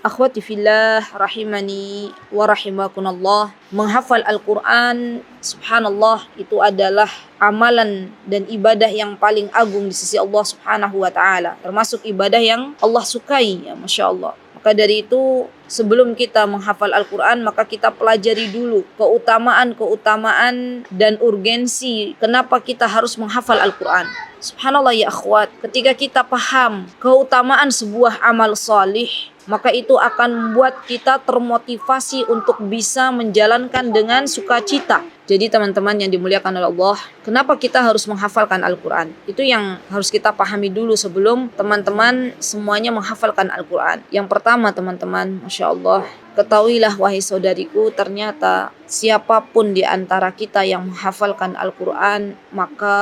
Akhwati fillah rahimani wa rahimakunallah. Menghafal Al-Quran, subhanallah, itu adalah amalan dan ibadah yang paling agung di sisi Allah subhanahu wa ta'ala. Termasuk ibadah yang Allah sukai, ya Masya Allah. Maka dari itu, sebelum kita menghafal Al-Quran, maka kita pelajari dulu keutamaan dan urgensi kenapa kita harus menghafal Al-Quran. Subhanallah ya akhwat, ketika kita paham keutamaan sebuah amal salih, maka itu akan membuat kita termotivasi untuk bisa menjalankan dengan sukacita. Jadi teman-teman yang dimuliakan oleh Allah, kenapa kita harus menghafalkan Al-Quran? Itu yang harus kita pahami dulu sebelum teman-teman semuanya menghafalkan Al-Quran. Yang pertama teman-teman, Masya Allah, ketahuilah wahai saudariku, ternyata siapapun di antara kita yang menghafalkan Al-Quran, maka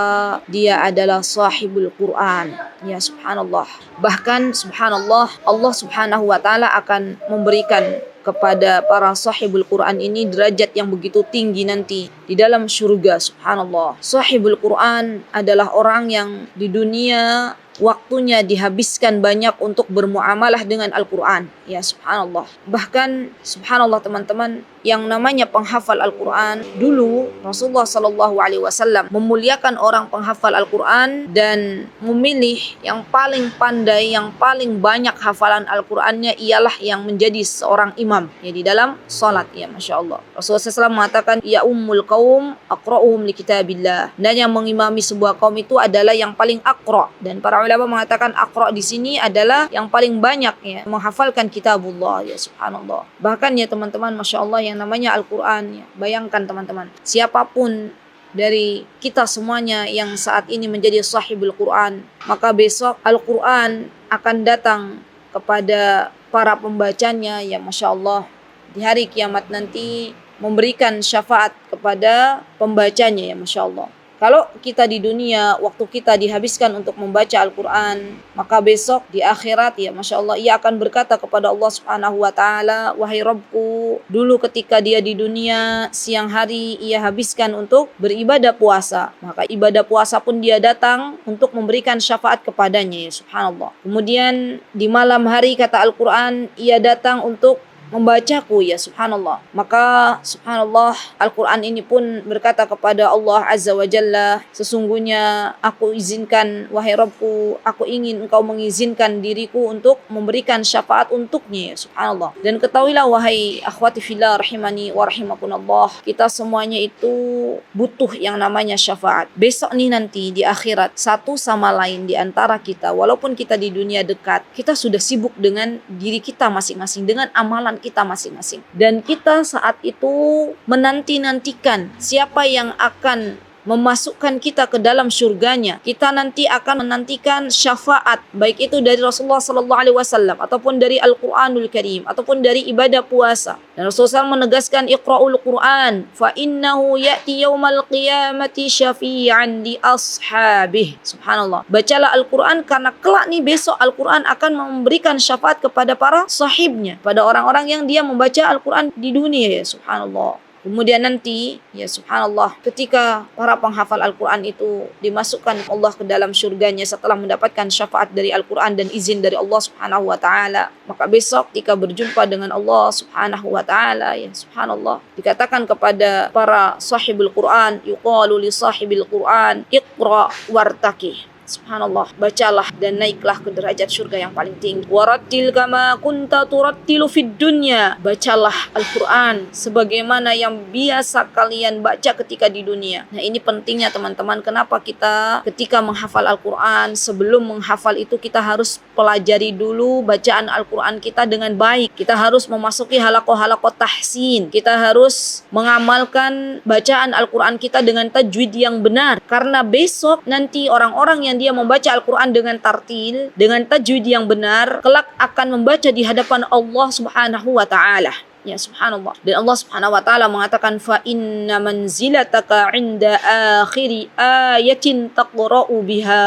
dia adalah sahibul Quran. Ya subhanallah. Bahkan subhanallah, Allah subhanahu wa ta'ala akan memberikan kepada para sahibul Quran ini derajat yang begitu tinggi nanti di dalam surga. Subhanallah. Sahibul Quran adalah orang yang di dunia waktunya dihabiskan banyak untuk bermuamalah dengan Al-Quran. Ya subhanallah. Bahkan subhanallah teman-teman, yang namanya penghafal Al-Quran, dulu Rasulullah SAW memuliakan orang penghafal Al-Quran dan memilih yang paling pandai, yang paling banyak hafalan Al-Qurannya ialah yang menjadi seorang imam ya di dalam salat. Ya Masya Allah. Rasulullah SAW mengatakan, ya ummul qaum aqra'uhum li kitabillah. Dan yang mengimami sebuah kaum itu adalah yang paling aqra'. Dan para ulama mengatakan aqra' di sini adalah yang paling banyak ya menghafalkan kitabullah. Ya subhanallah. Bahkan ya teman-teman, Masya Allah, yang namanya Al-Quran ya. Bayangkan teman-teman, siapapun dari kita semuanya yang saat ini menjadi sahibul Quran, maka besok Al-Quran akan datang kepada para pembacanya ya Masya Allah di hari kiamat nanti, memberikan syafaat kepada pembacanya ya Masya Allah. Kalau kita di dunia, waktu kita dihabiskan untuk membaca Al-Quran, maka besok di akhirat ya Masya Allah, ia akan berkata kepada Allah subhanahu wa ta'ala, wahai Rabbku, dulu ketika dia di dunia, siang hari ia habiskan untuk beribadah puasa. Maka ibadah puasa pun dia datang untuk memberikan syafaat kepadanya ya subhanallah. Kemudian di malam hari kata Al-Quran, ia datang untuk membacaku ya subhanallah. Maka subhanallah, Al-Quran ini pun berkata kepada Allah azza wa jalla, sesungguhnya aku izinkan wahai Rabbku, aku ingin engkau mengizinkan diriku untuk memberikan syafaat untuknya ya subhanallah. Dan ketahuilah wahai akhwati fillah rahimani wa rahimakunallah, kita semuanya itu butuh yang namanya syafaat. Besok nih nanti di akhirat, satu sama lain di antara kita, walaupun kita di dunia dekat, kita sudah sibuk dengan diri kita masing-masing, dengan amalan kita masing-masing. Dan kita saat itu menanti-nantikan siapa yang akan memasukkan kita ke dalam surganya. Kita nanti akan menantikan syafaat, baik itu dari Rasulullah SAW ataupun dari Al-Quranul Karim ataupun dari ibadah puasa. Dan Rasulullah SAW menegaskan, iqra'ul Quran fa innahu ya'ti yawmal qiyamati syafi'an li ashabih. Subhanallah. Bacalah Al-Quran karena kelak nih besok Al-Quran akan memberikan syafaat kepada para sahibnya, pada orang-orang yang dia membaca Al-Quran di dunia ya subhanallah. Kemudian nanti, ya subhanallah, ketika para penghafal Al-Quran itu dimasukkan Allah ke dalam surganya setelah mendapatkan syafaat dari Al-Quran dan izin dari Allah subhanahu wa ta'ala, maka besok ketika berjumpa dengan Allah subhanahu wa ta'ala, ya subhanallah, dikatakan kepada para sahibul Quran, yuqalu li sahibil Quran, iqra wartaqi. Subhanallah, bacalah dan naiklah ke derajat surga yang paling tinggi. Warattil kama kunta turattilu fid dunya. Bacalah Al-Quran sebagaimana yang biasa kalian baca ketika di dunia. Nah ini pentingnya teman-teman, kenapa kita ketika menghafal Al-Quran, sebelum menghafal itu kita harus pelajari dulu bacaan Al-Quran kita dengan baik. Kita harus memasuki halaqah-halaqah tahsin. Kita harus mengamalkan bacaan Al-Quran kita dengan tajwid yang benar. Karena besok nanti orang-orang yang dia membaca Al-Quran dengan tartil, dengan tajwid yang benar, kelak akan membaca di hadapan Allah subhanahu wa ta'ala. Ya subhanallah. Dan Allah subhanahu wa ta'ala mengatakan, fa inna manzilataka inda akhiri ayatin taqra'u biha.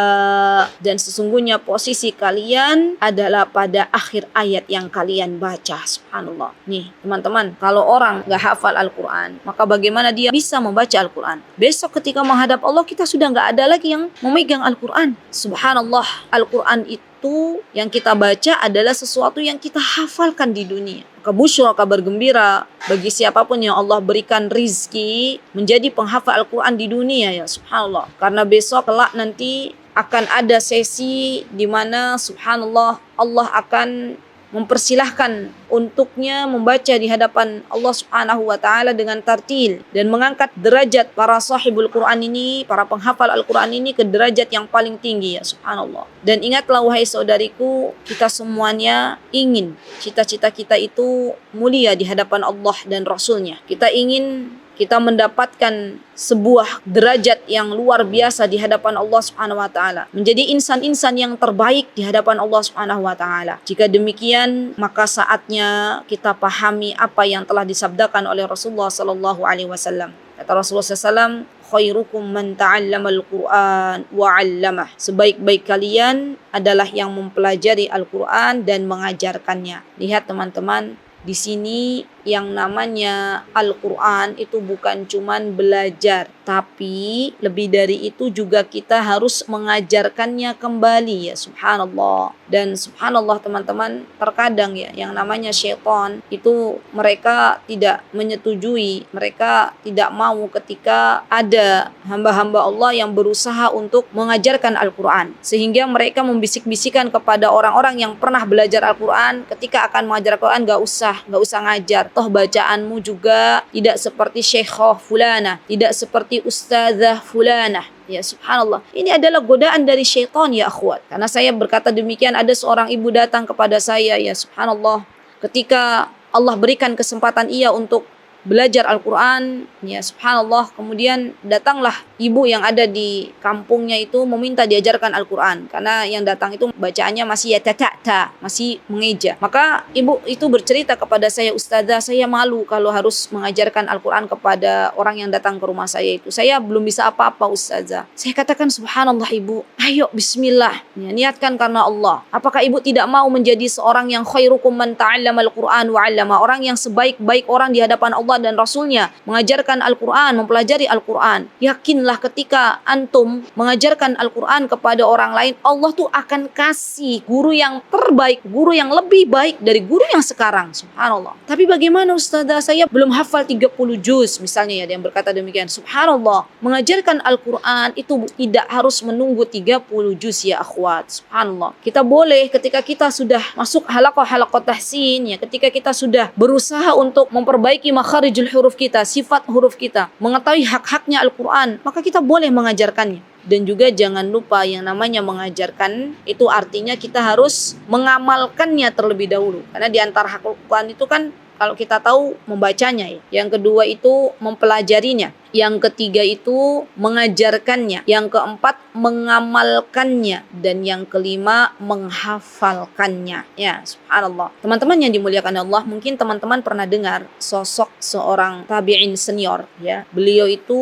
Dan sesungguhnya posisi kalian adalah pada akhir ayat yang kalian baca. Subhanallah. Nih teman-teman, kalau orang gak hafal Al-Quran, maka bagaimana dia bisa membaca Al-Quran? Besok ketika menghadap Allah, kita sudah gak ada lagi yang memegang Al-Quran. Subhanallah, Al-Quran itu sesuatu yang kita baca adalah sesuatu yang kita hafalkan di dunia. Maka busyra, kabar gembira bagi siapapun yang Allah berikan rizki menjadi penghafal Al-Quran di dunia, ya subhanallah. Karena besok kelak nanti akan ada sesi di mana subhanallah Allah akan mempersilahkan untuknya membaca di hadapan Allah Subhanahu wa taala dengan tartil dan mengangkat derajat para sahibul Quran ini, para penghafal Al-Quran ini ke derajat yang paling tinggi, ya subhanallah. Dan ingatlah wahai saudariku, kita semuanya ingin cita-cita kita itu mulia di hadapan Allah dan Rasulnya. Kita ingin kita mendapatkan sebuah derajat yang luar biasa di hadapan Allah Subhanahu wa taala, menjadi insan-insan yang terbaik di hadapan Allah Subhanahu wa taala. Jika demikian, maka saatnya kita pahami apa yang telah disabdakan oleh Rasulullah sallallahu alaihi wasallam. Kata Rasulullah SAW, khairukum man ta'allamal Qur'an wa 'allamah. Sebaik-baik kalian adalah yang mempelajari Al-Quran dan mengajarkannya. Lihat teman-teman, di sini yang namanya Al-Quran itu bukan cuman belajar, tapi lebih dari itu juga kita harus mengajarkannya kembali, ya subhanallah. Dan subhanallah teman-teman, terkadang ya yang namanya syaitan itu mereka tidak menyetujui, mereka tidak mau ketika ada hamba-hamba Allah yang berusaha untuk mengajarkan Al-Quran, sehingga mereka membisik-bisikan kepada orang-orang yang pernah belajar Al-Quran ketika akan mengajar Al-Quran, gak usah ngajar, toh bacaanmu juga tidak seperti syekhah fulana, tidak seperti ustazah fulana. Ya subhanallah, ini adalah godaan dari syaitan, ya akhwat. Karena saya berkata demikian, ada seorang ibu datang kepada saya, ya subhanallah, ketika Allah berikan kesempatan ia untuk belajar Al-Quran, ya subhanallah, kemudian datanglah ibu yang ada di kampungnya itu meminta diajarkan Al-Quran, karena yang datang itu bacaannya masih ya ta-ta-ta, masih mengeja. Maka ibu itu bercerita kepada saya, ustazah, saya malu kalau harus mengajarkan Al-Quran kepada orang yang datang ke rumah saya itu. Saya belum bisa apa-apa ustazah. Saya katakan subhanallah ibu, ayo bismillah, ya, niatkan karena Allah. Apakah ibu tidak mau menjadi seorang yang khairukum man ta'allamal Qur'an wa 'allama, orang yang sebaik-baik orang di hadapan Allah dan Rasulnya, mengajarkan Al-Quran, mempelajari Al-Quran. Yakinlah ketika antum mengajarkan Al-Quran kepada orang lain, Allah tuh akan kasih guru yang terbaik, guru yang lebih baik dari guru yang sekarang, subhanallah. Tapi bagaimana ustazah, saya belum hafal 30 juz misalnya, ya, yang berkata demikian. Subhanallah, mengajarkan Al-Quran itu tidak harus menunggu 30 juz, ya akhwat, subhanallah. Kita boleh ketika kita sudah masuk halaqah tahsin, ya, ketika kita sudah berusaha untuk memperbaiki makharijul huruf kita, sifat huruf kita, mengetahui hak-haknya Al-Quran, maka kita boleh mengajarkannya. Dan juga jangan lupa yang namanya mengajarkan itu artinya kita harus mengamalkannya terlebih dahulu. Karena di antara hak Al-Quran itu kan kalau kita tahu membacanya, ya. Yang kedua itu mempelajarinya. Yang ketiga itu mengajarkannya. Yang keempat mengamalkannya. Dan yang kelima menghafalkannya. Ya, subhanallah. Teman-teman yang dimuliakan Allah, mungkin teman-teman pernah dengar sosok seorang tabi'in senior, ya. Beliau itu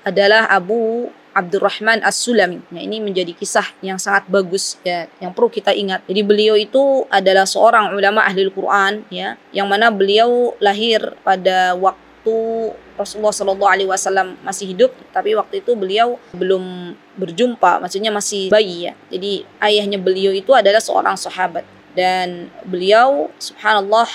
adalah Abu Abdurrahman As-Sulami. Nah, ini menjadi kisah yang sangat bagus, ya, yang perlu kita ingat. Jadi beliau itu adalah seorang ulama ahli Al-Quran, ya, yang mana beliau lahir pada waktu Rasulullah SAW masih hidup, tapi waktu itu beliau belum berjumpa, maksudnya masih bayi, ya. Jadi ayahnya beliau itu adalah seorang sahabat, dan beliau subhanallah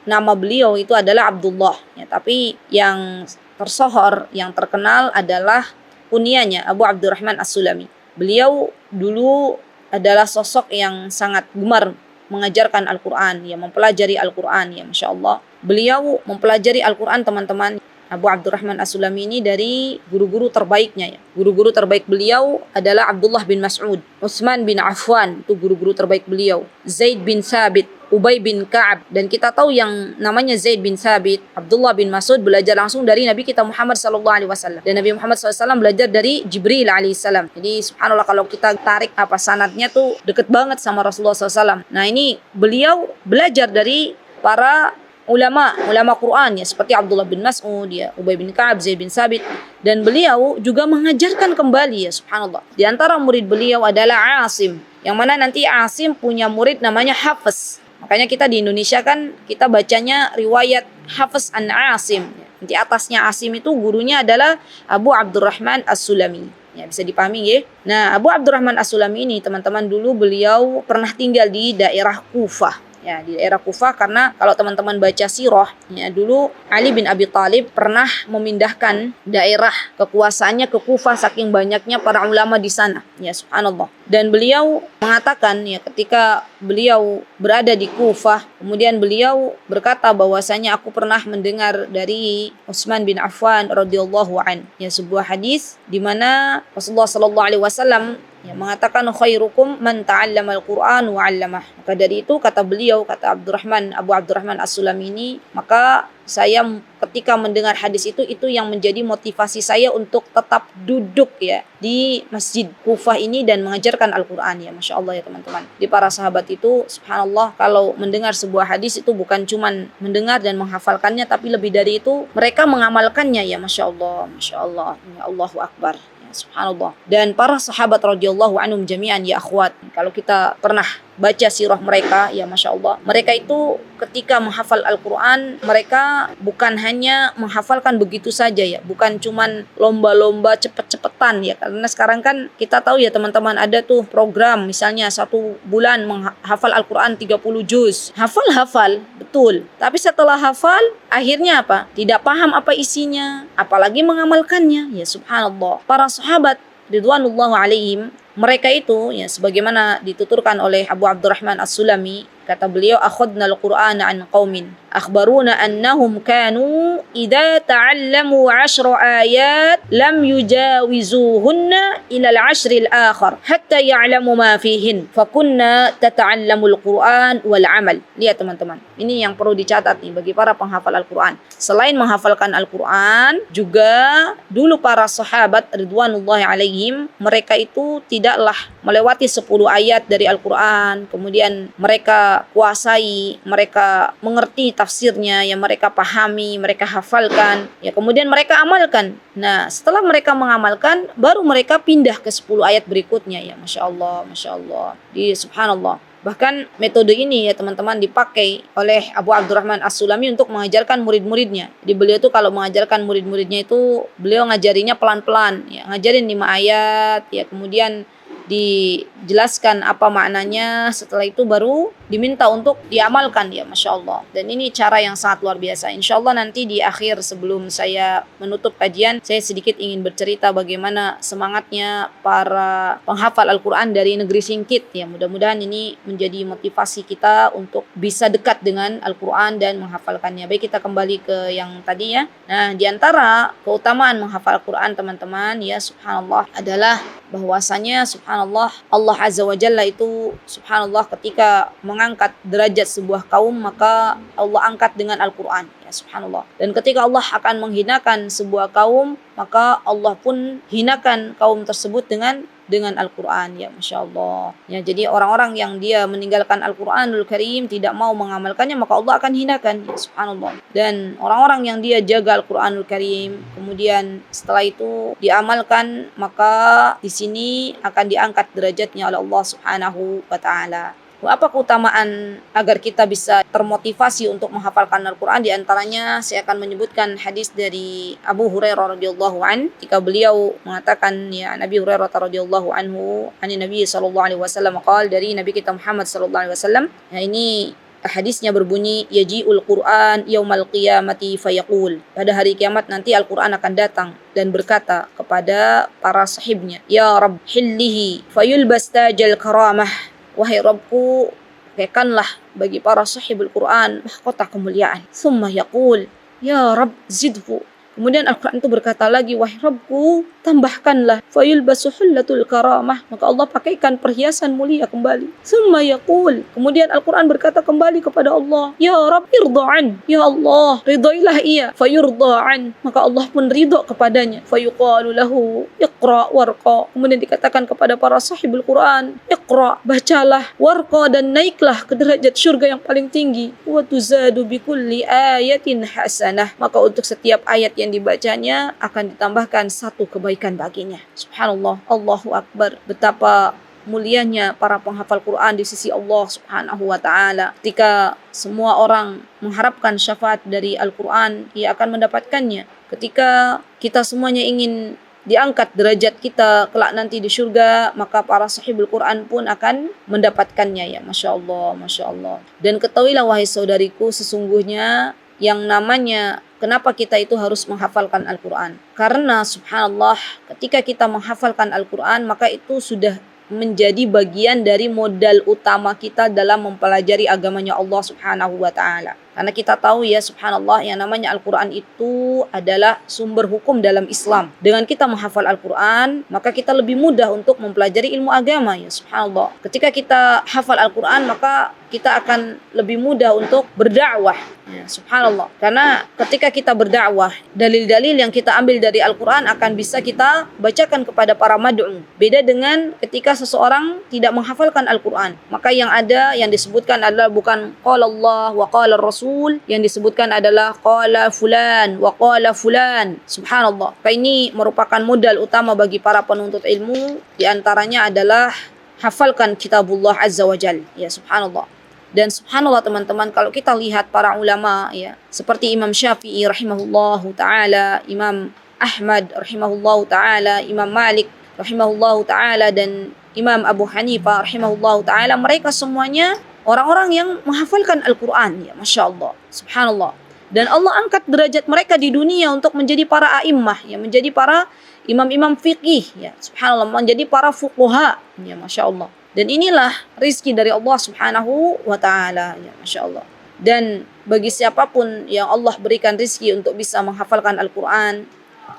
nama beliau itu adalah Abdullah, ya, tapi yang tersohor, yang terkenal adalah kunyahnya Abu Abdurrahman As-Sulami. Beliau dulu adalah sosok yang sangat gemar mengajarkan Al-Quran, ya, mempelajari Al-Quran, ya, Masya Allah. Beliau mempelajari Al-Quran, teman-teman. Abu Abdurrahman As-Sulami ini dari guru-guru terbaiknya, ya. Guru-guru terbaik beliau adalah Abdullah bin Mas'ud, Utsman bin Affan, itu guru-guru terbaik beliau. Zaid bin Thabit, Ubay bin Ka'ab. Dan kita tahu yang namanya Zaid bin Thabit, Abdullah bin Mas'ud belajar langsung dari Nabi kita Muhammad SAW. Dan Nabi Muhammad SAW belajar dari Jibril alaihissalam. Jadi subhanallah, kalau kita tarik sanadnya tuh deket banget sama Rasulullah SAW. Nah, ini beliau belajar dari para ulama Quran, ya, seperti Abdullah bin Mas'ud, ya, Ubay bin Ka'ab, Zaid bin Thabit. Dan beliau juga mengajarkan kembali, ya, subhanallah. Di antara murid beliau adalah Asim, yang mana nanti Asim punya murid namanya Hafiz. Makanya kita di Indonesia kan kita bacanya riwayat Hafiz an Asim. Di atasnya Asim itu gurunya adalah Abu Abdurrahman As-Sulami. Ya, bisa dipahami ya. Nah, Abu Abdurrahman As-Sulami ini teman-teman dulu beliau pernah tinggal di daerah Kufah. Ya, di daerah Kufah, karena kalau teman-teman baca sirah, ya dulu Ali bin Abi Thalib pernah memindahkan daerah kekuasaannya ke Kufah saking banyaknya para ulama di sana. Ya, subhanallah. Dan beliau mengatakan ya ketika beliau berada di Kufah, kemudian beliau berkata bahwasanya aku pernah mendengar dari Utsman bin Affan radhiyallahu an, ya sebuah hadis di mana Rasulullah sallallahu alaihi wasallam yang mengatakan khairukum man ta'allama al-Qur'an wa 'allamah. Maka dari itu kata beliau, kata Abu Abdurrahman As-Sulami ini, maka saya ketika mendengar hadis itu yang menjadi motivasi saya untuk tetap duduk ya di Masjid Kufah ini dan mengajarkan Al-Qur'an ya. Masya Allah ya teman-teman. Di para sahabat itu subhanallah kalau mendengar sebuah hadis itu bukan cuman mendengar dan menghafalkannya, tapi lebih dari itu mereka mengamalkannya ya. Masya Allah, Masya Allah, ya Allahu Akbar. Subhanallah. Dan para sahabat radhiyallahu anhum jami'an ya akhwat, kalau kita pernah baca sirah mereka ya Masya Allah, mereka itu ketika menghafal Al-Quran mereka bukan hanya menghafalkan begitu saja ya, bukan cuman lomba-lomba cepet-cepetan ya, karena sekarang kan kita tahu ya teman-teman ada tuh program misalnya 1 bulan menghafal Al-Quran 30 juz, hafal betul, tapi setelah hafal akhirnya apa? Tidak paham apa isinya, apalagi mengamalkannya ya subhanallah. Para sahabat ridwanullah alaihim mereka itu ya sebagaimana dituturkan oleh Abu Abdurrahman As-Sulami, kata beliau akhadna al-Qur'ana an qaumin akhbaruna annahum kanu idza ta'allamu 10 ayat lam yujawizuhunna ila al-'ashr al-akhar hatta ya'lamu ma fihin fakunna tata'allamu al-Qur'an wal 'amal. Lihat teman-teman, ini yang perlu dicatat nih bagi para penghafal Al-Qur'an. Selain menghafalkan Al-Qur'an, juga dulu para sahabat ridwanullahi alaihim mereka itu tidaklah melewati 10 ayat dari Al-Qur'an kemudian mereka kuasai, mereka mengerti tafsirnya, yang mereka pahami, mereka hafalkan, ya kemudian mereka amalkan. Nah, setelah mereka mengamalkan, baru mereka pindah ke 10 ayat berikutnya ya. Masya Allah, Masya Allah. Subhanallah. Bahkan metode ini ya teman-teman dipakai oleh Abu Abdurrahman As-Sulami untuk mengajarkan murid-muridnya. Jadi beliau tuh kalau mengajarkan murid-muridnya itu beliau ngajarinya pelan-pelan ya, ngajarin 5 ayat ya, kemudian dijelaskan apa maknanya, setelah itu baru diminta untuk diamalkan ya Masya Allah. Dan ini cara yang sangat luar biasa. Insya Allah nanti di akhir sebelum saya menutup kajian, saya sedikit ingin bercerita bagaimana semangatnya para penghafal Al-Quran dari negeri Singkit ya. Mudah-mudahan ini menjadi motivasi kita untuk bisa dekat dengan Al-Quran dan menghafalkannya. Baik, kita kembali ke yang tadi ya. Nah, di antara keutamaan menghafal Al-Quran teman-teman ya subhanallah adalah bahwasanya subhanallah Allah Azza wa Jalla itu subhanallah ketika mengangkat derajat sebuah kaum maka Allah angkat dengan Al-Quran ya subhanallah. Dan ketika Allah akan menghinakan sebuah kaum maka Allah pun hinakan kaum tersebut dengan Al-Quran ya Masya Allah ya. Jadi orang-orang yang dia meninggalkan Al-Quranul Karim, tidak mau mengamalkannya, maka Allah akan hinakan ya subhanallah. Dan orang-orang yang dia jaga Al-Quranul Karim kemudian setelah itu diamalkan, maka di sini akan diangkat derajatnya oleh Allah Subhanahu wa taala. Apa keutamaan agar kita bisa termotivasi untuk menghafalkan Al-Quran? Di antaranya saya akan menyebutkan hadis dari Abu Hurairah radhiyallahu an, ketika beliau mengatakan ya Nabi Hurairah radhiyallahu anhu ani Nabi sallallahu alaihi wasallam qala, dari Nabi kita Muhammad sallallahu alaihi wasallam. Ya, ini hadisnya berbunyi yaji'ul Qur'an yaumal qiyamati fayaqul, pada hari kiamat nanti Al-Quran akan datang dan berkata kepada para sahibnya, ya Rabb hillihi fayulbas tajal karamah, wahai Rabbku, pakaikanlah bagi para sahibul Quran mahkota kemuliaan. Summa yaqul ya Rabb zidhu, kemudian Al-Quran itu berkata lagi, wahai Rabbku, tambahkanlah. Fayulbasu hullatul karamah, maka Allah pakaikan perhiasan mulia kembali. Summa yaqul, kemudian Al-Quran berkata kembali kepada Allah, ya Rabb irda'an, ya Allah ridailah ia. Fayurda'an, maka Allah pun ridha kepadanya. Fayuqalu lahu iqra warqa, kemudian dikatakan kepada para sahibul Quran, iqra, bacalah, warqa, dan naiklah ke derajat syurga yang paling tinggi. Wa tuzadu bikulli ayatin hasanah, maka untuk setiap ayat yang dibacanya akan ditambahkan 1 kebaikan baginya. Subhanallah, Allahu Akbar. Betapa mulianya para penghafal Quran di sisi Allah Subhanahu wa taala. Ketika semua orang mengharapkan syafaat dari Al-Quran, ia akan mendapatkannya. Ketika kita semuanya ingin diangkat derajat kita kelak nanti di surga, maka para sahibul Quran pun akan mendapatkannya ya. Masya Allah, Masya Allah. Dan ketahuilah wahai saudariku, sesungguhnya yang namanya kenapa kita itu harus menghafalkan Al-Quran. Karena subhanallah, ketika kita menghafalkan Al-Quran, maka itu sudah menjadi bagian dari modal utama kita dalam mempelajari agamanya Allah subhanahu wa ta'ala. Karena kita tahu ya subhanallah, yang namanya Al-Quran itu adalah sumber hukum dalam Islam. Dengan kita menghafal Al-Quran, maka kita lebih mudah untuk mempelajari ilmu agama ya subhanallah. Ketika kita hafal Al-Quran, maka kita akan lebih mudah untuk berdakwah ya subhanallah. Karena ketika kita berdakwah, dalil-dalil yang kita ambil dari Al-Quran akan bisa kita bacakan kepada para mad'u. Beda dengan ketika seseorang tidak menghafalkan Al-Quran, maka yang ada, yang disebutkan adalah bukan qala Allah wa qala Rasul, yang disebutkan adalah qala fulan wa qala fulan. Subhanallah. Ini merupakan modal utama bagi para penuntut ilmu. Di antaranya adalah hafalkan kitabullah azza wa jal ya subhanallah. Dan subhanallah teman-teman, kalau kita lihat para ulama ya, seperti Imam Syafi'i rahimahullahu ta'ala, Imam Ahmad rahimahullahu ta'ala, Imam Malik rahimahullahu ta'ala, dan Imam Abu Hanifah rahimahullahu ta'ala, mereka semuanya orang-orang yang menghafalkan Al-Quran ya, Masya Allah, subhanallah. Dan Allah angkat derajat mereka di dunia untuk menjadi para a'immah ya, menjadi para imam-imam fiqih ya, subhanallah, menjadi para fuqaha ya, Masya Allah. Dan inilah rizki dari Allah subhanahu wa ta'ala ya, Masya Allah. Dan bagi siapapun yang Allah berikan rizki untuk bisa menghafalkan Al-Quran,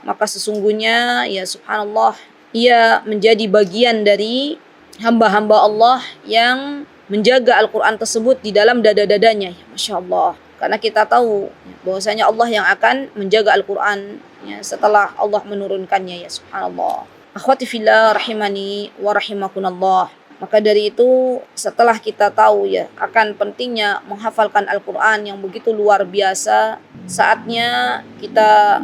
maka sesungguhnya ya subhanallah, ia menjadi bagian dari hamba-hamba Allah yang menjaga Al-Quran tersebut di dalam dada-dadanya ya, Masya Allah. Karena kita tahu bahwasanya Allah yang akan menjaga Al-Quran ya, setelah Allah menurunkannya ya subhanallah. Akhwati fillah rahimani wa rahimakunallah. Maka dari itu, setelah kita tahu ya akan pentingnya menghafalkan Al-Quran yang begitu luar biasa, saatnya kita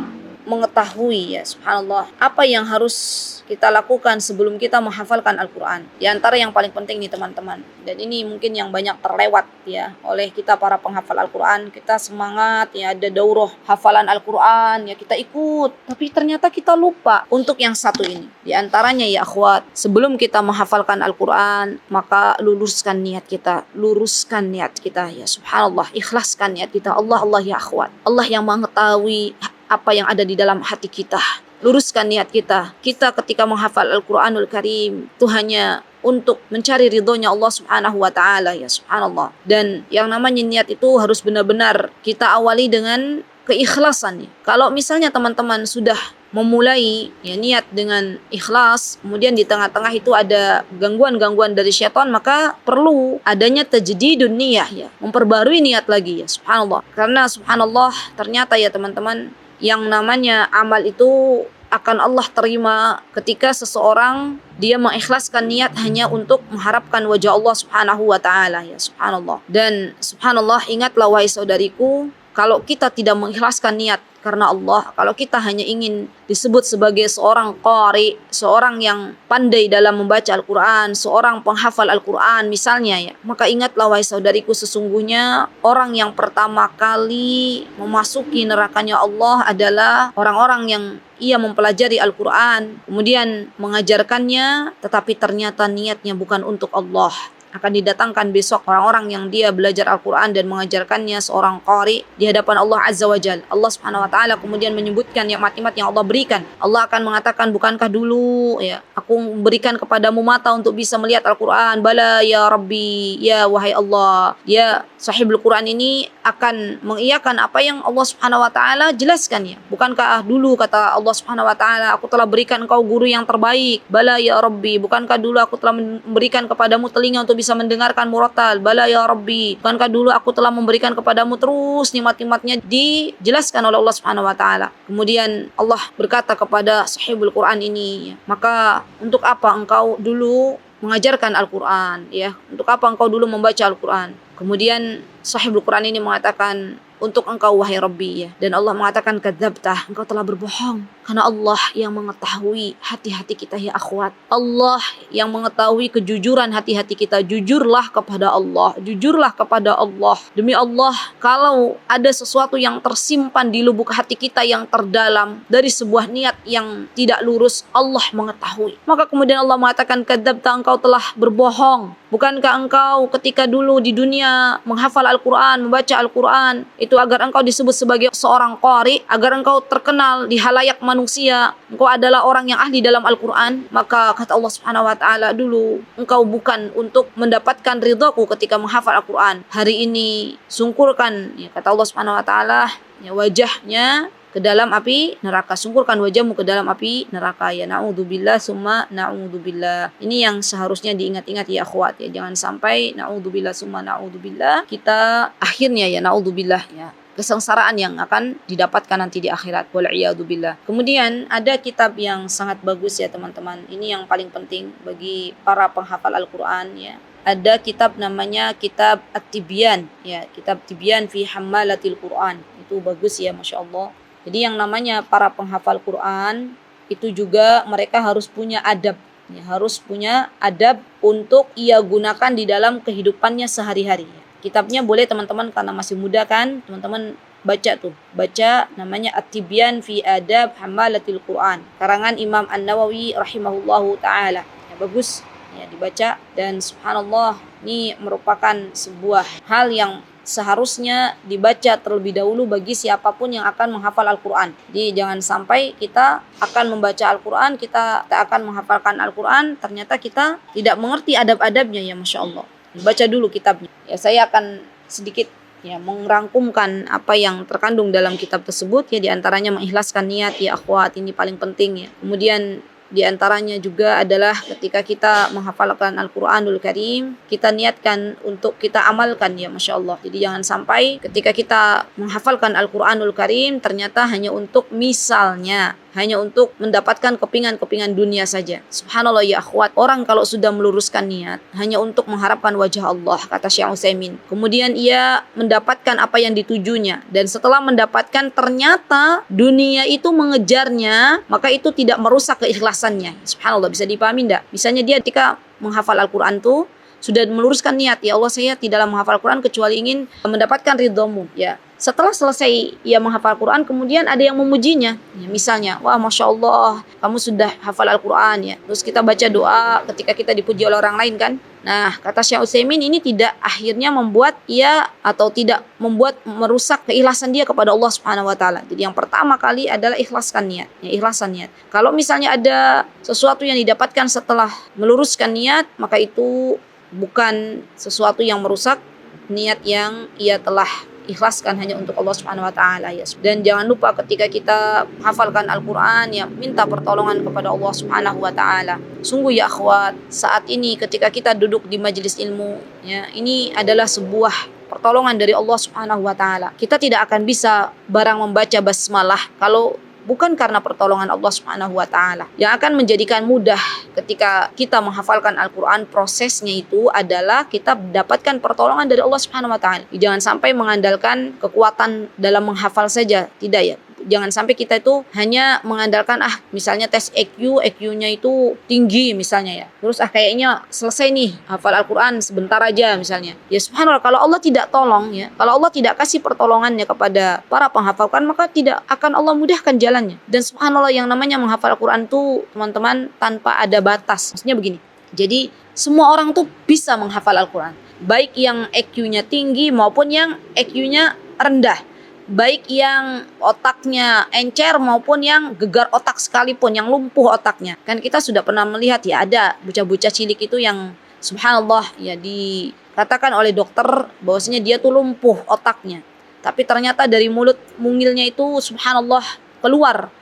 mengetahui ya subhanallah apa yang harus kita lakukan sebelum kita menghafalkan Al-Quran. Di antara yang paling penting nih teman-teman, dan ini mungkin yang banyak terlewat ya oleh kita para penghafal Al-Quran. Kita semangat ya, ada daurah hafalan Al-Quran ya, kita ikut, tapi ternyata kita lupa untuk yang satu ini. Di antaranya ya akhwat, sebelum kita menghafalkan Al-Quran, maka luruskan niat kita, luruskan niat kita ya subhanallah, ikhlaskan niat kita. Allah ya akhwat, Allah yang mengetahui apa yang ada di dalam hati kita. Luruskan niat kita. Kita ketika menghafal Al-Quranul Karim itu hanya untuk mencari ridhonya Allah subhanahu wa ta'ala ya subhanallah. Dan yang namanya niat itu harus benar-benar kita awali dengan keikhlasan. Kalau misalnya teman-teman sudah memulai ya niat dengan ikhlas, kemudian di tengah-tengah itu ada gangguan-gangguan dari syaitan, maka perlu adanya tajdidun niyah ya, memperbarui niat lagi ya subhanallah. Karena subhanallah ternyata ya teman-teman, yang namanya amal itu akan Allah terima ketika seseorang dia mengikhlaskan niat hanya untuk mengharapkan wajah Allah subhanahu wa ta'ala ya subhanallah. Dan subhanallah, ingatlah wahai saudariku, kalau kita tidak mengikhlaskan niat karena Allah, kalau kita hanya ingin disebut sebagai seorang qari, seorang yang pandai dalam membaca Al-Quran, seorang penghafal Al-Quran misalnya ya, maka ingatlah wahai saudariku, sesungguhnya orang yang pertama kali memasuki nerakanya Allah adalah orang-orang yang ia mempelajari Al-Quran, kemudian mengajarkannya, tetapi ternyata niatnya bukan untuk Allah. Akan didatangkan besok orang-orang yang dia belajar Al-Quran dan mengajarkannya, seorang qari, di hadapan Allah Azza wa Jal. Allah subhanahu wa ta'ala kemudian menyebutkan nikmat-nikmat yang Allah berikan. Allah akan mengatakan, bukankah dulu ya aku berikan kepadamu mata untuk bisa melihat Al-Quran? Bala ya Rabbi, ya wahai Allah. Ya sahibul Quran ini akan mengiyakan apa yang Allah subhanahu wa ta'ala jelaskan ya. Bukankah dulu, kata Allah subhanahu wa ta'ala, aku telah berikan engkau guru yang terbaik? Bala ya Rabbi, bukankah dulu aku telah memberikan kepadamu telinga untuk bisa mendengarkan murattal? Bala ya Rabbi, bukankah dulu aku telah memberikan kepadamu? Terus nikmat-nikmatnya dijelaskan oleh Allah subhanahu wa ta'ala. Kemudian Allah berkata kepada sahibul Quran ini ya, maka untuk apa engkau dulu mengajarkan Al-Quran ya? Untuk apa engkau dulu membaca Al-Quran? Kemudian sahibul Quran ini mengatakan, untuk engkau wahai Rabbi ya. Dan Allah mengatakan kadzabta, engkau telah berbohong. Karena Allah yang mengetahui hati-hati kita ya akhwat. Allah yang mengetahui kejujuran hati-hati kita. Jujurlah kepada Allah. Jujurlah kepada Allah. Demi Allah, kalau ada sesuatu yang tersimpan di lubuk hati kita yang terdalam dari sebuah niat yang tidak lurus, Allah mengetahui. Maka kemudian Allah mengatakan kadzabta, engkau telah berbohong. Bukankah engkau ketika dulu di dunia menghafal Al-Quran, membaca Al-Quran, itu agar engkau disebut sebagai seorang qari, agar engkau terkenal di halayak manusia, engkau adalah orang yang ahli dalam Al-Quran? Maka kata Allah Subhanahu wa Ta'ala, dulu engkau bukan untuk mendapatkan ridhaku ketika menghafal Al-Quran. Hari ini sungkurkan, ya, kata Allah Subhanahu wa Ta'ala, ya, wajahnya ke dalam api neraka. Sungkurkan wajahmu ke dalam api neraka. Ya na'udzubillah summa na'udzubillah. Ini yang seharusnya diingat-ingat ya akhwat ya. Jangan sampai na'udzubillah summa na'udzubillah kita akhirnya ya na'udzubillah ya kesengsaraan yang akan didapatkan nanti di akhirat. Wal'iyadzubillah. Kemudian ada kitab yang sangat bagus ya teman-teman. Ini yang paling penting bagi para penghafal Al-Quran ya. Ada kitab namanya kitab At-Tibyan ya, kitab Tibyan fi Hammalatil Quran. Itu bagus ya, Masya Allah. Jadi yang namanya para penghafal Quran itu juga mereka harus punya adab, ya, harus punya adab untuk ia gunakan di dalam kehidupannya sehari-hari. Kitabnya boleh teman-teman karena masih muda kan, teman-teman baca tuh, baca namanya At-Tibyan fi Adab Hammalatil Quran, karangan Imam An-Nawawi rahimahullahu taala. Ya, bagus ya dibaca dan subhanallah ini merupakan sebuah hal yang seharusnya dibaca terlebih dahulu bagi siapapun yang akan menghafal Al-Quran. Jadi jangan sampai kita akan membaca Al-Quran, kita akan menghafalkan Al-Quran, ternyata kita tidak mengerti adab-adabnya ya Masya Allah. Baca dulu kitabnya. Ya saya akan sedikit ya merangkumkan apa yang terkandung dalam kitab tersebut ya, diantaranya mengikhlaskan niat ya akhwat, ini paling penting ya. Kemudian di antaranya juga adalah ketika kita menghafalkan Al-Quranul Karim, kita niatkan untuk kita amalkan ya Masya Allah. Jadi jangan sampai ketika kita menghafalkan Al-Quranul Karim ternyata hanya untuk misalnya, hanya untuk mendapatkan kepingan-kepingan dunia saja. Subhanallah ya akhwat, orang kalau sudah meluruskan niat hanya untuk mengharapkan wajah Allah, kata Syekh Utsaimin, kemudian ia mendapatkan apa yang ditujunya, dan setelah mendapatkan ternyata dunia itu mengejarnya, maka itu tidak merusak keikhlasannya. Subhanallah, bisa dipahami enggak? Misalnya dia ketika menghafal Al-Quran tuh sudah meluruskan niat, ya Allah saya tidaklah menghafal Al-Quran kecuali ingin mendapatkan ridhamu ya. Setelah selesai ia menghafal Al-Quran, kemudian ada yang memujinya ya, misalnya, wah Masya Allah kamu sudah hafal Al-Quran ya. Terus kita baca doa ketika kita dipuji oleh orang lain kan. Nah kata Syekh Utsaimin, ini tidak akhirnya membuat ia atau tidak membuat merusak keikhlasan dia kepada Allah Subhanahu wa Ta'ala. Jadi yang pertama kali adalah ikhlaskan niat ya, ikhlasan niat. Kalau misalnya ada sesuatu yang didapatkan setelah meluruskan niat, maka itu bukan sesuatu yang merusak niat yang ia telah ikhlaskan hanya untuk Allah Subhanahu wa Ta'ala ya. Dan jangan lupa ketika kita hafalkan Al-Quran ya, minta pertolongan kepada Allah Subhanahu wa Ta'ala. Sungguh ya akhwat, saat ini ketika kita duduk di majelis ilmu ya, ini adalah sebuah pertolongan dari Allah Subhanahu wa Ta'ala. Kita tidak akan bisa barang membaca basmalah kalau bukan karena pertolongan Allah Subhanahu wa Ta'ala. Yang akan menjadikan mudah ketika kita menghafalkan Al-Quran, prosesnya itu adalah kita dapatkan pertolongan dari Allah Subhanahu wa Ta'ala. Jangan sampai mengandalkan kekuatan dalam menghafal saja, tidak ya. Jangan sampai kita itu hanya mengandalkan misalnya tes EQ, EQ-nya itu tinggi misalnya ya. Terus kayaknya selesai nih hafal Al-Quran sebentar aja misalnya. Ya subhanallah, kalau Allah tidak tolong ya, kalau Allah tidak kasih pertolongannya kepada para penghafal Quran, maka tidak akan Allah mudahkan jalannya. Dan subhanallah yang namanya menghafal Al-Quran itu teman-teman tanpa ada batas. Maksudnya begini, jadi semua orang tuh bisa menghafal Al-Quran, baik yang EQ-nya tinggi maupun yang EQ-nya rendah, baik yang otaknya encer maupun yang gegar otak sekalipun, yang lumpuh otaknya. Kan kita sudah pernah melihat ya, ada bocah-bocah cilik itu yang subhanallah ya dikatakan oleh dokter bahwasanya dia tuh lumpuh otaknya. Tapi ternyata dari mulut mungilnya itu subhanallah keluar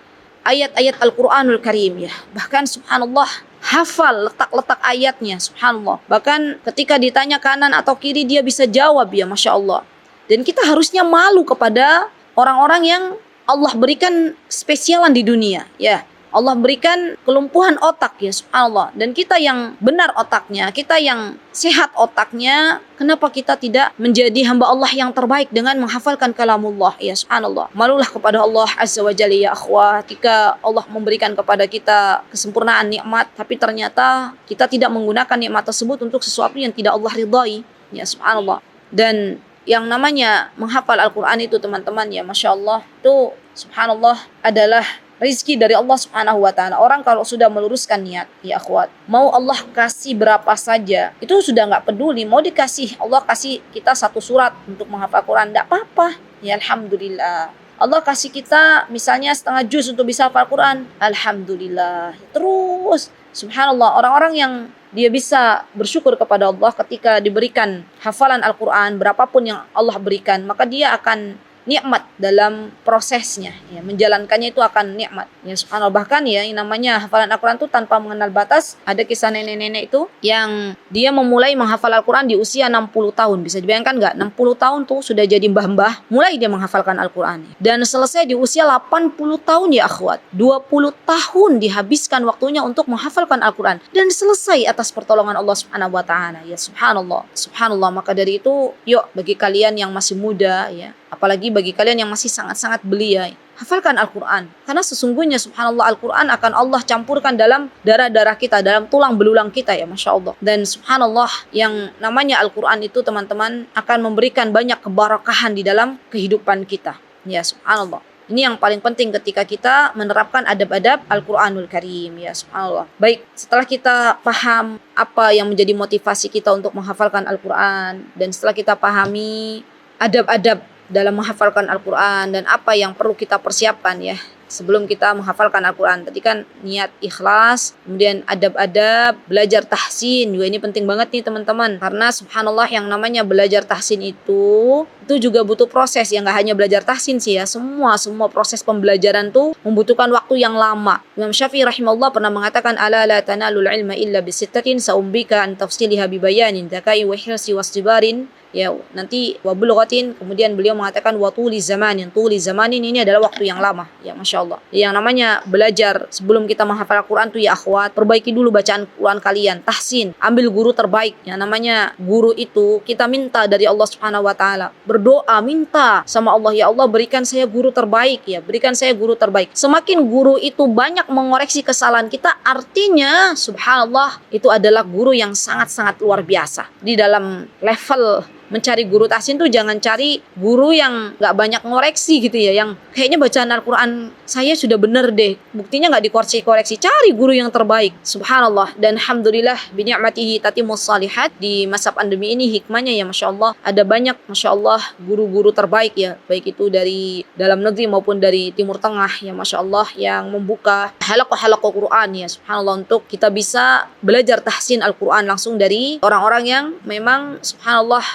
ayat-ayat Al-Quranul Karim ya. Bahkan subhanallah hafal letak-letak ayatnya, subhanallah. Bahkan ketika ditanya kanan atau kiri dia bisa jawab ya, Masya Allah. Dan kita harusnya malu kepada orang-orang yang Allah berikan spesialan di dunia ya. Allah berikan kelumpuhan otak ya subhanallah. Dan kita yang benar otaknya, kita yang sehat otaknya, kenapa kita tidak menjadi hamba Allah yang terbaik dengan menghafalkan kalamullah ya subhanallah. Malulah kepada Allah azza wa jalla ya akhwat, ketika Allah memberikan kepada kita kesempurnaan nikmat, tapi ternyata kita tidak menggunakan nikmat tersebut untuk sesuatu yang tidak Allah ridhai ya subhanallah. Dan yang namanya menghafal Al-Quran itu teman-teman ya Masya Allah, itu subhanallah adalah rizki dari Allah subhanahu wa ta'ala. Orang kalau sudah meluruskan niat ya akhwat, mau Allah kasih berapa saja, itu sudah gak peduli. Mau dikasih, Allah kasih kita 1 surat untuk menghafal Quran, gak apa-apa ya alhamdulillah. Allah kasih kita misalnya setengah juz untuk bisa hafal Quran, alhamdulillah. Terus subhanallah, orang-orang yang dia bisa bersyukur kepada Allah ketika diberikan hafalan Al-Quran, berapapun yang Allah berikan, maka dia akan nikmat dalam prosesnya ya, menjalankannya itu akan nikmat ya subhanallah. Bahkan ya yang namanya hafalan Al-Quran itu tanpa mengenal batas. Ada kisah nenek-nenek itu yang dia memulai menghafal Al-Quran di usia 60 tahun. Bisa dibayangkan nggak? 60 tahun tuh sudah jadi mbah-mbah, mulai dia menghafalkan Al-Quran dan selesai di usia 80 tahun ya akhwat. 20 tahun dihabiskan waktunya untuk menghafalkan Al-Quran dan selesai atas pertolongan Allah subhanahu wa ta'ala ya subhanallah. Subhanallah, maka dari itu yuk bagi kalian yang masih muda ya, apalagi bagi kalian yang masih sangat-sangat belia, hafalkan Al-Quran. Karena sesungguhnya subhanallah Al-Quran akan Allah campurkan dalam darah-darah kita, dalam tulang belulang kita ya Masya Allah. Dan subhanallah yang namanya Al-Quran itu teman-teman akan memberikan banyak keberkahan di dalam kehidupan kita ya subhanallah. Ini yang paling penting ketika kita menerapkan adab-adab Al-Quranul Karim ya subhanallah. Baik, setelah kita paham apa yang menjadi motivasi kita untuk menghafalkan Al-Quran, dan setelah kita pahami adab-adab dalam menghafalkan Al-Quran dan apa yang perlu kita persiapkan ya sebelum kita menghafalkan Al-Quran. Tadi kan niat ikhlas, kemudian adab-adab, belajar tahsin juga ini penting banget nih teman-teman. Karena subhanallah yang namanya belajar tahsin itu juga butuh proses ya, nggak hanya belajar tahsin sih ya, semua proses pembelajaran tuh membutuhkan waktu yang lama. Imam Syafi'i rahimahullah pernah mengatakan, ala la tanalul ilma illa bisittatin saumbika an tafsiliha bibayanin dakai wa hirsi wasdibarin ya, nanti wabulghatin. Kemudian beliau mengatakan watuli zamanin, tuli zamanin ini adalah waktu yang lama ya Masya Allah. Yang namanya belajar sebelum kita menghafal Al-Quran tuh ya akhwat, perbaiki dulu bacaan Quran kalian, tahsin, ambil guru terbaik. Yang namanya guru itu kita minta dari Allah subhanahu wa ta'ala, berdoa minta sama Allah, ya Allah berikan saya guru terbaik ya, berikan saya guru terbaik. Semakin guru itu banyak mengoreksi kesalahan kita, artinya subhanallah itu adalah guru yang sangat-sangat luar biasa. Di dalam level mencari guru tahsin tuh jangan cari guru yang gak banyak ngoreksi gitu ya, yang kayaknya bacaan Al-Quran saya sudah bener deh, buktinya gak dikoreksi. Cari guru yang terbaik subhanallah. Dan alhamdulillah bini'matihi tatimus salihat, di masa pandemi ini hikmahnya ya Masya Allah, ada banyak Masya Allah guru-guru terbaik ya, baik itu dari dalam negeri maupun dari Timur Tengah ya Masya Allah, yang membuka halaqah-halaqah Quran ya subhanallah, untuk kita bisa belajar tahsin Al-Quran langsung dari orang-orang yang memang subhanallah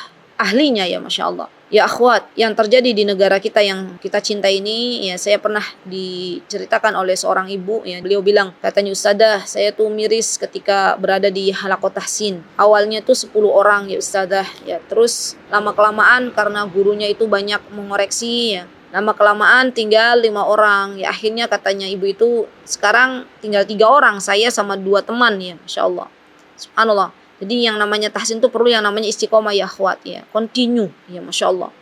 ahlinya ya Masya Allah. Ya akhwat, yang terjadi di negara kita yang kita cinta ini ya, saya pernah diceritakan oleh seorang ibu ya, beliau bilang, katanya ustadzah saya tuh miris ketika berada di halaqah tahsin. Awalnya tuh 10 orang ya ustadzah ya, terus lama-kelamaan karena gurunya itu banyak mengoreksi ya, lama-kelamaan tinggal 5 orang ya, akhirnya katanya ibu itu sekarang tinggal 3 orang, saya sama 2 teman ya Masya Allah. Subhanallah. Jadi yang namanya tahsin itu perlu yang namanya istiqomah ya akhwat ya, continue ya Masya Allah.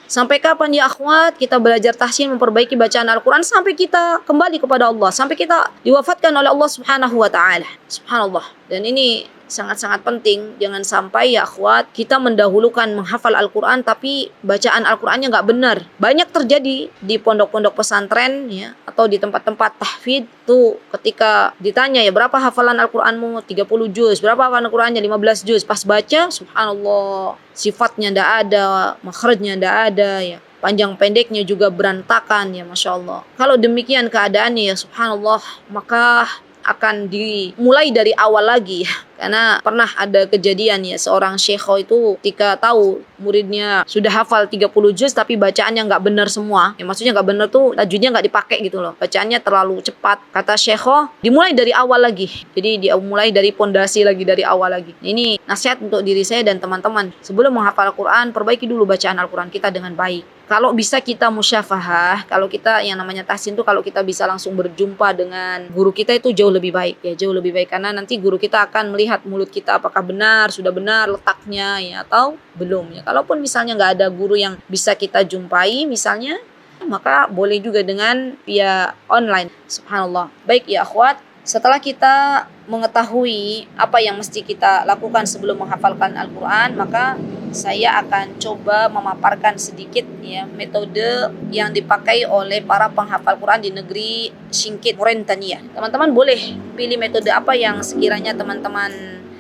Sampai kapan ya akhwat kita belajar tahsin, memperbaiki bacaan Al-Quran, sampai kita kembali kepada Allah, sampai kita diwafatkan oleh Allah subhanahu wa ta'ala. Subhanallah. Dan ini sangat-sangat penting, jangan sampai ya akhwat kita mendahulukan menghafal Al-Quran tapi bacaan Al-Qurannya gak benar. Banyak terjadi di pondok-pondok pesantren ya, atau di tempat-tempat tahfidz tuh, ketika ditanya ya berapa hafalan Al-Quranmu, 30 juz, berapa hafalan Al-Qurannya, 15 juz, pas baca subhanallah sifatnya ndak ada, makhrajnya ndak ada ya, panjang pendeknya juga berantakan ya Masya Allah. Kalau demikian keadaannya ya subhanallah, maka akan dimulai dari awal lagi ya. Karena pernah ada kejadian ya, seorang syekho itu ketika tahu muridnya sudah hafal 30 juz tapi bacaannya nggak benar semua ya, maksudnya nggak benar tuh tajwidnya nggak dipakai gitu loh, bacaannya terlalu cepat, kata syekho dimulai dari awal lagi. Jadi dimulai dari pondasi lagi, dari awal lagi. Ini nasihat untuk diri saya dan teman-teman, sebelum menghafal Al-Quran perbaiki dulu bacaan Al-Quran kita dengan baik kalau bisa kita musyafahah, kalau kita yang namanya tahsin tuh kalau kita bisa langsung berjumpa dengan guru kita itu jauh lebih baik ya, jauh lebih baik karena nanti guru kita akan melihat mulut kita apakah benar, sudah benar letaknya ya atau belum ya. Kalaupun misalnya nggak ada guru yang bisa kita jumpai misalnya, maka boleh juga dengan via online. Subhanallah. Baik ya akhwat, setelah kita mengetahui apa yang mesti kita lakukan sebelum menghafalkan Al-Quran, maka saya akan coba memaparkan sedikit ya metode yang dipakai oleh para penghafal Quran di negeri Singkit, Mauritania. Teman-teman boleh pilih metode apa yang sekiranya teman-teman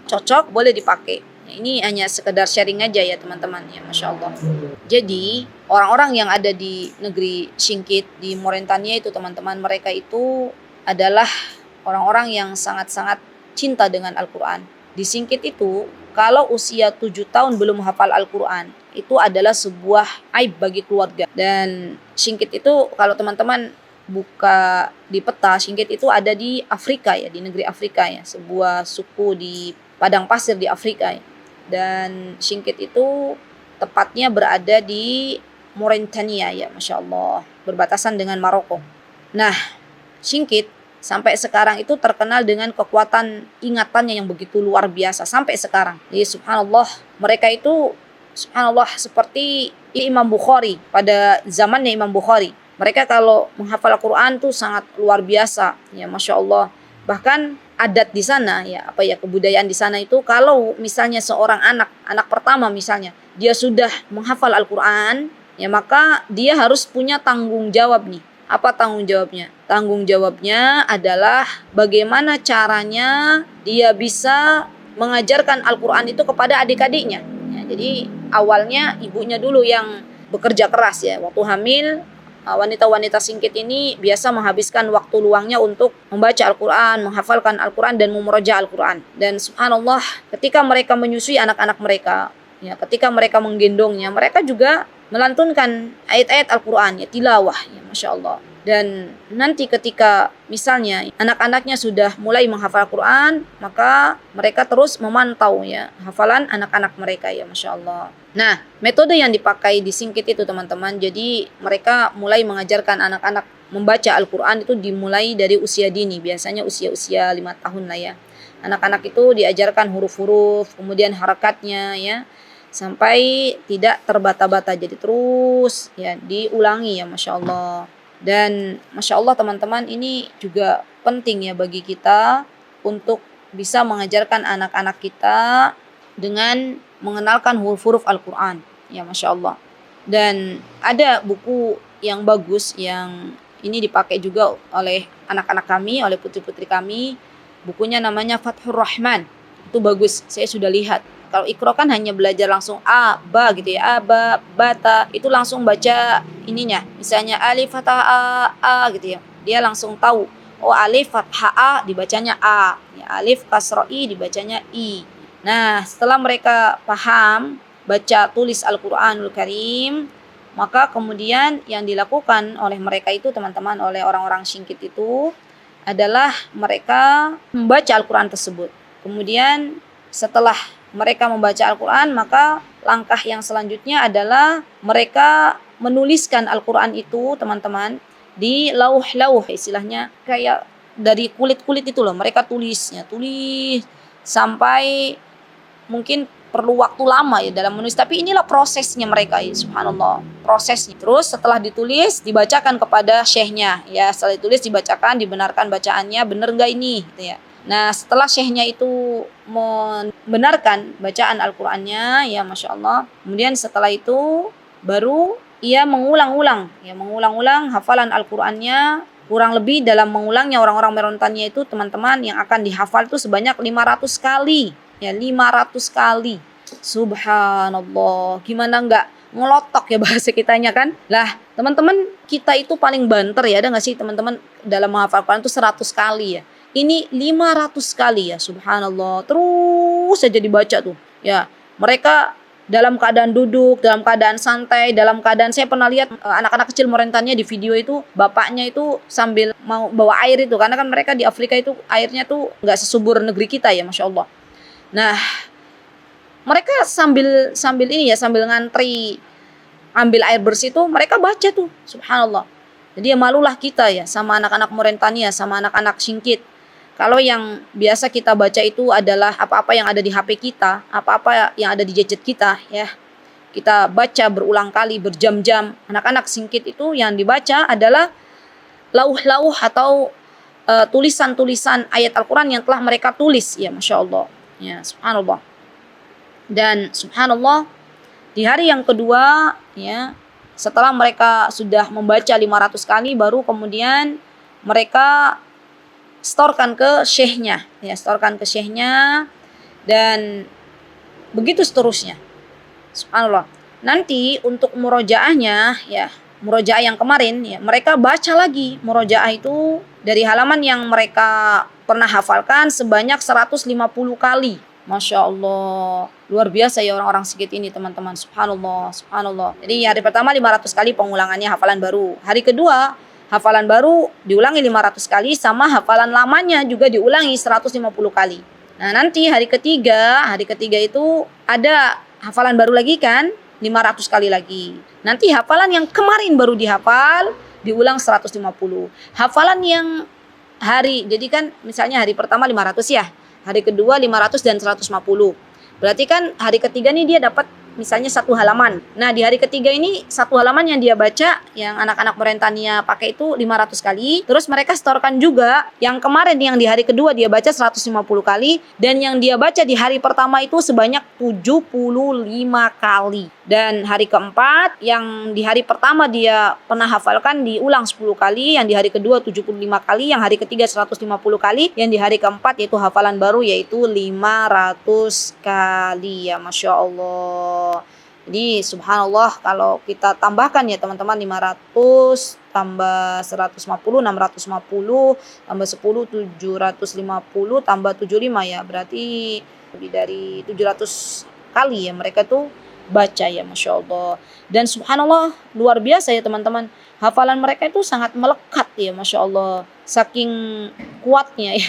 cocok, boleh dipakai. Ini hanya sekedar sharing aja ya teman-teman ya, Masya Allah. Jadi orang-orang yang ada di negeri Singkit di Mauritania itu teman-teman, mereka itu adalah orang-orang yang sangat-sangat cinta dengan Al-Quran. Di Singkit itu kalau usia 7 tahun belum hafal Al-Quran itu adalah sebuah aib bagi keluarga. Dan Singkit itu kalau teman-teman buka di peta, Singkit itu ada di Afrika ya, di negeri Afrika ya, sebuah suku di padang pasir di Afrika ya. Dan Singkit itu tepatnya berada di Mauritania ya, Masya Allah, berbatasan dengan Maroko. Nah, Singkit sampai sekarang itu terkenal dengan kekuatan ingatannya yang begitu luar biasa sampai sekarang. Jadi subhanallah, mereka itu subhanallah seperti Imam Bukhari pada zamannya Imam Bukhari. Mereka kalau menghafal Al-Quran tuh sangat luar biasa ya, Masya Allah. Bahkan adat di sana ya, kebudayaan di sana itu kalau misalnya seorang anak pertama misalnya dia sudah menghafal Al-Quran ya, maka dia harus punya tanggung jawab nih. Apa tanggung jawabnya? Tanggung jawabnya adalah bagaimana caranya dia bisa mengajarkan Al-Quran itu kepada adik-adiknya. Ya, jadi awalnya ibunya dulu yang bekerja keras ya. Waktu hamil, wanita-wanita Singkit ini biasa menghabiskan waktu luangnya untuk membaca Al-Quran, menghafalkan Al-Quran dan memurojaah Al-Quran. Dan subhanallah, ketika mereka menyusui anak-anak mereka, ya, ketika mereka menggendongnya, mereka juga melantunkan ayat-ayat Al-Quran, ya, tilawah, ya, Masya Allah. Dan nanti ketika misalnya anak-anaknya sudah mulai menghafal Al-Quran, maka mereka terus memantau ya hafalan anak-anak mereka ya, Masya Allah. Nah, metode yang dipakai di Singkit itu teman-teman, jadi mereka mulai mengajarkan anak-anak membaca Al-Quran itu dimulai dari usia dini, biasanya usia-usia 5 tahun lah ya. Anak-anak itu diajarkan huruf-huruf, kemudian harakatnya ya, sampai tidak terbata-bata, jadi terus ya diulangi ya, Masya Allah. Dan Masya Allah teman-teman, ini juga penting ya bagi kita untuk bisa mengajarkan anak-anak kita dengan mengenalkan huruf-huruf Al-Quran ya, Masya Allah. Dan ada buku yang bagus yang ini dipakai juga oleh anak-anak kami, oleh putri-putri kami. Bukunya namanya Fathur Rahman. Itu bagus, saya sudah lihat. Kalau Iqra kan hanya belajar langsung A, Ba gitu ya, A, Ba, Bata. Itu langsung baca ininya. Misalnya alif fathah A gitu ya. Dia langsung tahu. Oh, alif fathah A dibacanya A. Ya, alif kasroh I dibacanya I. Nah, setelah mereka paham baca tulis Al-Quranul Karim, maka kemudian yang dilakukan oleh mereka itu teman-teman, oleh orang-orang Singkit itu adalah mereka membaca Al-Quran tersebut. Kemudian setelah mereka membaca Al-Quran, maka langkah yang selanjutnya adalah mereka menuliskan Al-Quran itu teman-teman di lauh-lauh, istilahnya kayak dari kulit-kulit itu loh, mereka tulis sampai mungkin perlu waktu lama ya dalam menulis, tapi inilah prosesnya mereka ya, subhanallah, prosesnya. Terus setelah ditulis dibacakan kepada syekhnya ya, setelah ditulis dibacakan, dibenarkan bacaannya benar enggak ini gitu ya. Nah, setelah syekhnya itu membenarkan bacaan Al-Qur'annya ya, Masya Allah, kemudian setelah itu baru ia mengulang-ulang hafalan Al-Qur'annya. Kurang lebih dalam mengulangnya orang-orang Mauritania itu teman-teman yang akan dihafal itu sebanyak 500 kali ya, 500 kali. Subhanallah, gimana enggak ngelotok ya bahasa kitanya kan. Lah teman-teman, kita itu paling banter ya, ada enggak sih teman-teman dalam menghafal Quran itu 100 kali ya. Ini 500 kali ya, subhanallah. Terus saja dibaca tuh. Ya, mereka dalam keadaan duduk, dalam keadaan santai, dalam keadaan, saya pernah lihat anak-anak kecil Mauritania di video itu, bapaknya itu sambil mau bawa air itu, karena kan mereka di Afrika itu airnya tuh nggak sesubur negeri kita ya, Masya Allah. Nah, mereka sambil ini ya, sambil ngantri ambil air bersih tuh mereka baca tuh, subhanallah. Jadi ya malulah kita ya sama anak-anak Mauritania, sama anak-anak Singkit. Kalau yang biasa kita baca itu adalah apa-apa yang ada di HP kita, apa-apa yang ada di gadget kita ya. Kita baca berulang kali, berjam-jam. Anak-anak Singkit itu yang dibaca adalah lauh-lauh atau tulisan-tulisan ayat Al-Quran yang telah mereka tulis. Ya Masya Allah. Ya subhanallah. Dan subhanallah di hari yang kedua ya, setelah mereka sudah membaca 500 kali baru kemudian mereka storkan ke syekhnya ya, storkan ke syekhnya dan begitu seterusnya. Subhanallah. Nanti untuk murojaahnya ya, murojaah yang kemarin ya, mereka baca lagi murojaah itu dari halaman yang mereka pernah hafalkan sebanyak 150 kali. Masya Allah, luar biasa ya orang-orang Singkit ini teman-teman. Subhanallah, subhanallah. Jadi hari pertama 500 kali pengulangannya hafalan baru. Hari kedua hafalan baru diulangi 500 kali, sama hafalan lamanya juga diulangi 150 kali. Nah nanti hari ketiga itu ada hafalan baru lagi kan, 500 kali lagi. Nanti hafalan yang kemarin baru dihafal diulang 150. Hafalan yang jadi kan misalnya hari pertama 500 ya, hari kedua 500 dan 150. Berarti kan hari ketiga nih dia dapat misalnya satu halaman. Nah di hari ketiga ini satu halaman yang dia baca, yang anak-anak Mauritania pakai itu 500 kali. Terus mereka setorkan juga yang kemarin yang di hari kedua dia baca 150 kali. Dan yang dia baca di hari pertama itu sebanyak 75 kali. Dan hari keempat yang di hari pertama dia pernah hafalkan diulang 10 kali. Yang di hari kedua 75 kali. Yang hari ketiga 150 kali. Yang di hari keempat yaitu hafalan baru yaitu 500 kali ya Masya Allah. Jadi subhanallah kalau kita tambahkan ya teman-teman, 500 tambah 150 650 tambah 10 750 tambah 75 ya, berarti lebih dari 700 kali ya mereka tuh baca ya Masya Allah. Dan subhanallah luar biasa ya teman-teman, hafalan mereka itu sangat melekat ya Masya Allah, saking kuatnya ya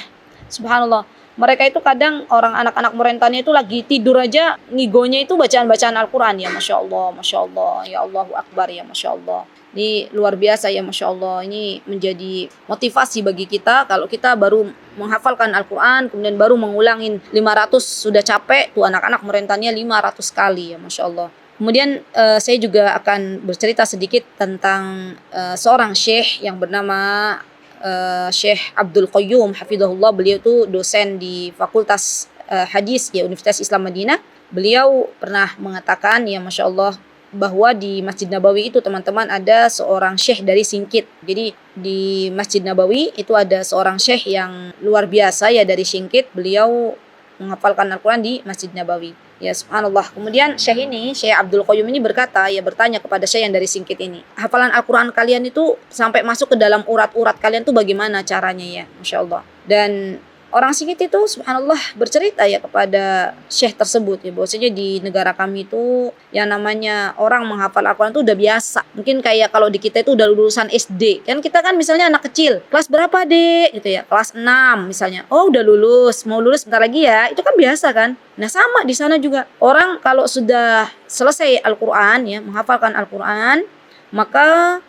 subhanallah. Mereka itu kadang orang anak-anak Mauritania itu lagi tidur aja ngigonya itu bacaan-bacaan Al-Quran ya Masya Allah, Masya Allah, ya Allahu Akbar ya Masya Allah. Ini luar biasa ya Masya Allah. Ini menjadi motivasi bagi kita kalau kita baru menghafalkan Al-Quran kemudian baru mengulangin 500 sudah capek tuh anak-anak Mauritania 500 kali ya Masya Allah. Kemudian saya juga akan bercerita sedikit tentang seorang syekh yang bernama Syekh Abdul Qayyum hafizahullah. Beliau itu dosen di Fakultas Hadis ya Universitas Islam Madinah. Beliau pernah mengatakan ya Masya Allah bahwa di Masjid Nabawi itu teman-teman ada seorang syekh dari Singkit. Jadi di Masjid Nabawi itu ada seorang syekh yang luar biasa ya dari Singkit. Beliau menghafalkan Al-Quran di Masjid Nabawi. Ya subhanallah. Kemudian Syekh Abdul Qayyum ini bertanya kepada Syekh yang dari Singkit ini, hafalan Al-Quran kalian itu sampai masuk ke dalam urat-urat kalian tuh bagaimana caranya ya Masya Allah. Dan orang Singkit itu subhanallah bercerita ya kepada Syekh tersebut ya, bahwasanya di negara kami itu yang namanya orang menghafal Al-Quran itu udah biasa. Mungkin kayak kalau di kita itu udah lulusan SD kan, kita kan misalnya anak kecil kelas berapa dek gitu ya, kelas 6 misalnya, oh udah lulus, mau lulus bentar lagi ya, itu kan biasa kan. Nah sama di sana juga, orang kalau sudah selesai Al-Quran ya, menghafalkan Al-Quran, maka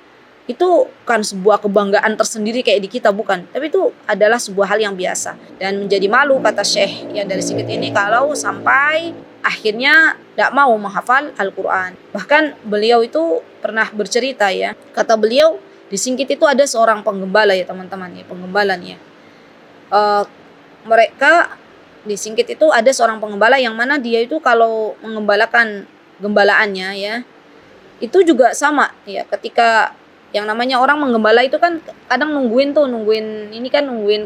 itu bukan sebuah kebanggaan tersendiri kayak di kita, bukan. Tapi itu adalah sebuah hal yang biasa. Dan menjadi malu kata Syekh yang dari Singkit ini kalau sampai akhirnya tidak mau menghafal Al-Quran. Bahkan beliau itu pernah bercerita ya, kata beliau di Singkit itu ada seorang penggembala ya teman-teman ya, penggembala nih ya. Mereka di Singkit itu ada seorang penggembala yang mana dia itu kalau mengembalakan gembalaannya ya, itu juga sama ya, ketika yang namanya orang menggembala itu kan kadang nungguin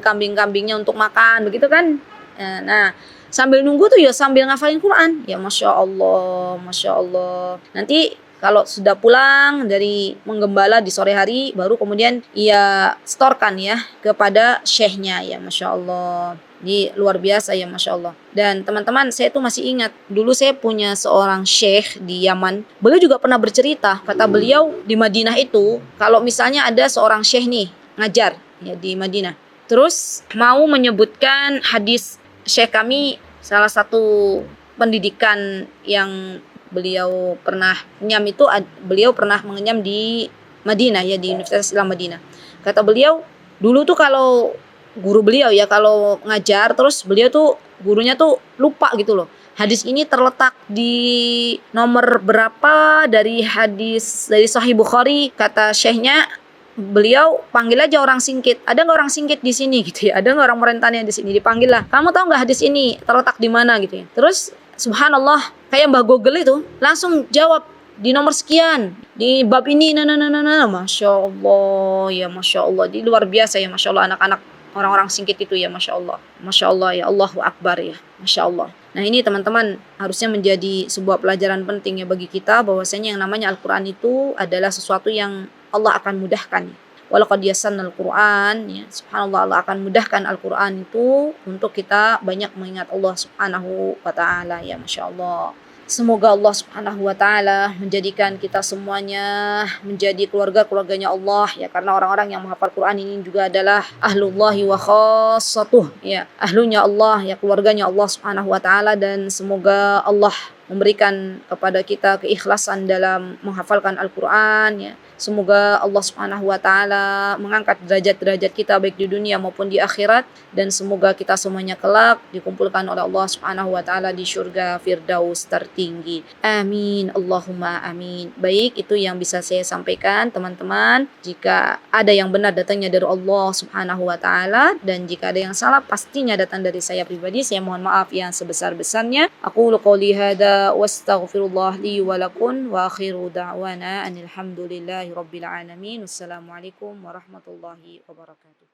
kambing-kambingnya untuk makan begitu kan. Nah sambil nunggu tuh ya sambil ngafalin Quran ya Masya Allah, Masya Allah. Nanti kalau sudah pulang dari menggembala di sore hari baru kemudian ia setorkan ya kepada syekhnya ya Masya Allah. Ini luar biasa ya Masya Allah. Dan teman-teman, saya tuh masih ingat dulu saya punya seorang syekh di Yaman. Beliau juga pernah bercerita, kata beliau di Madinah itu kalau misalnya ada seorang syekh nih ngajar ya di Madinah, terus mau menyebutkan hadis syekh kami, salah satu pendidikan yang beliau pernah mengenyam di Madinah ya, di Universitas Islam Madinah. Kata beliau, dulu tuh kalau guru beliau ya kalau ngajar terus beliau tuh gurunya tuh lupa gitu loh. Hadis ini terletak di nomor berapa dari Sahih Bukhari, kata syekhnya, beliau panggil aja orang Singkit, ada nggak orang Singkit di sini gitu ya, ada nggak orang Moretania di sini, dipanggil lah, kamu tahu nggak hadis ini terletak di mana gitu ya. Terus subhanallah kayak Mbah Google itu langsung jawab di nomor sekian di bab ini, masya Allah ya, masya Allah, di luar biasa ya, masya Allah anak-anak orang-orang Singkit itu ya, masya Allah ya, Allahu Akbar ya, masya Allah. Nah ini teman-teman harusnya menjadi sebuah pelajaran penting ya bagi kita, bahwasanya yang namanya Al-Quran itu adalah sesuatu yang Allah akan mudahkan. Walaqad yassarnal Qur'an ya, subhanallah, Allah akan mudahkan Al-Quran itu untuk kita banyak mengingat Allah subhanahu wa ta'ala ya, masya Allah. Semoga Allah subhanahu wa ta'ala menjadikan kita semuanya menjadi keluarganya Allah ya, karena orang-orang yang menghafal Quran ini juga adalah ahlullahi wa khassatuh ya, ahlunya Allah ya, keluarganya Allah subhanahu wa ta'ala. Dan semoga Allah memberikan kepada kita keikhlasan dalam menghafalkan Al-Quran ya. Semoga Allah subhanahu wa ta'ala mengangkat derajat-derajat kita baik di dunia maupun di akhirat, dan semoga kita semuanya kelak dikumpulkan oleh Allah subhanahu wa ta'ala di surga Firdaus tertinggi. Amin, Allahumma amin. Baik, itu yang bisa saya sampaikan teman-teman. Jika ada yang benar datangnya dari Allah subhanahu wa ta'ala, dan jika ada yang salah pastinya datang dari saya pribadi. Saya mohon maaf yang sebesar-besarnya. Aqulu qouli hadza wastaghfirullah li wa lakum wa akhiru da'wana anil hamdulillahi rabbil alamin. Wassalamualaikum warahmatullahi wabarakatuh.